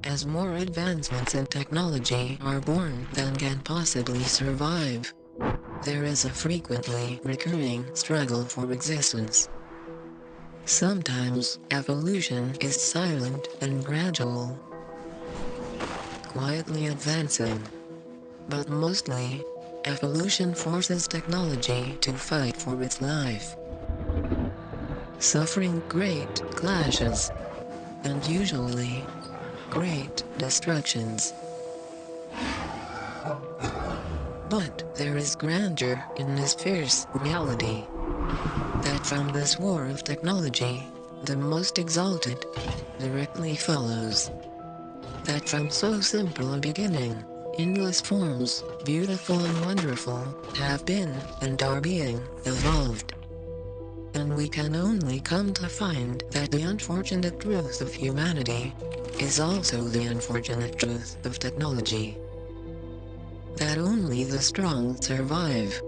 as more advancements in technology are born than can possibly survive. There is a frequently recurring struggle for existence. Sometimes evolution is silent and gradual, quietly advancing. But mostly, evolution forces technology to fight for its life, suffering great clashes, and usually, great destructions. But there is grandeur in this fierce reality, that from this war of technology, the most exalted directly follows. That from so simple a beginning, endless forms, beautiful and wonderful, have been and are being evolved. And we can only come to find that the unfortunate truth of humanity is also the unfortunate truth of technology. That only the strong survive.